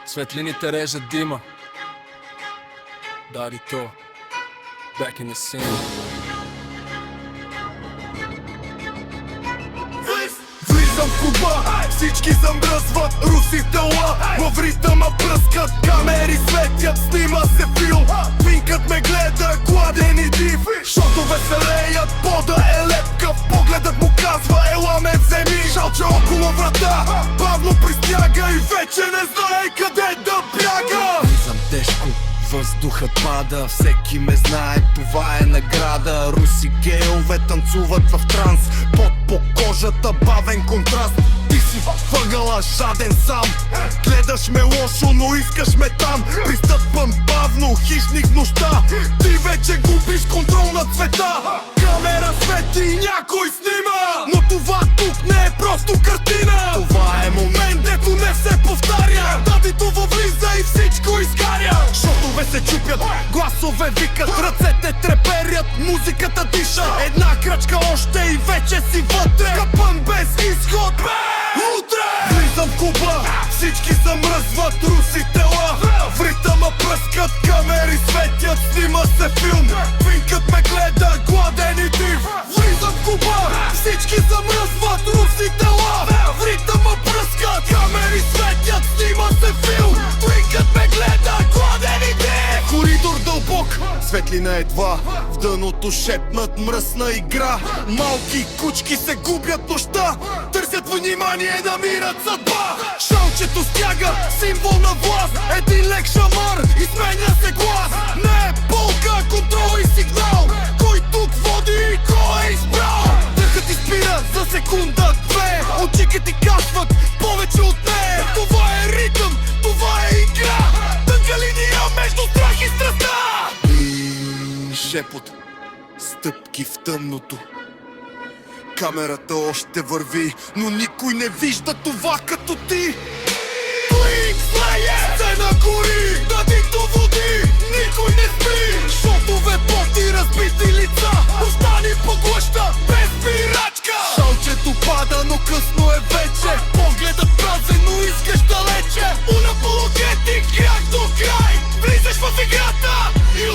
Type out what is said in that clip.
Светлините режат дима. Дари то. Back in the scene. Влизам в клуба, всички замръзват, руси тела в ритъма пръскат, камери светят, снима се филм. Винкът ме гледа, гладен и див, шото веселеят, пода е лепкав. Погледът му казва, ела ме вземи. Шалче около врата, бавно пристяга и вече не знае къде да бяга. Влизам тежко, въздухът пада, всеки ме знае, това е награда. Руси гейове танцуват в транс, пот по кожата, бавен контраст. Ти си въгъла, жаден сам, гледаш ме лошо, но искаш ме там. Пристъпвам бавно, хищник в нощта, ти вече губиш контрол над света. Камера свети и някой снима, но това тук не е просто картина. Това е момент, дето не се повтаря. Дадито влиза и всичко изгаря. Шотове се чупят, гласове викат, ръцете треперят, музиката диша. Една крачка още и вече си вътре, капан без изход. Утре! Влизам в клуба, всички замръзват, руси тела в ритъма пръскат, камери светят, снима се филм. Винкът ме гледа, гладен и див. Влизам в клуба, всички замръзват, руси тела в ритъма пръскат, камери светят, снима се филм. Винкът ме гледа, гладен и див. Коридор дълбок, светлина едва, в дъното шепнат мръсна игра. Малки кучки се губят нощта, търсят внимание, намират съдба. Шалчето стяга, символ на власт, един лек шамар и сменя се глас. Не е болка, контрол и сигнал, кой тук води и кой е избрал. Дъхът ти спира за секунда, две, очите ти казват повече от нея. Това е ритъм, това е игра, тънка линия между страх и страста. И шепот, стъпки в тъмното. Камерата още върви, но никой не вижда това като ти. Блинк, слея, сцена гори, надито води, никой не спи. Шотове, поти, разбити лица, остани поглъща, без спирачка. Шалчето пада, но късно е вече, погледът празен, но искаш далече. Унапологетик, крак до край, влизаш в играта и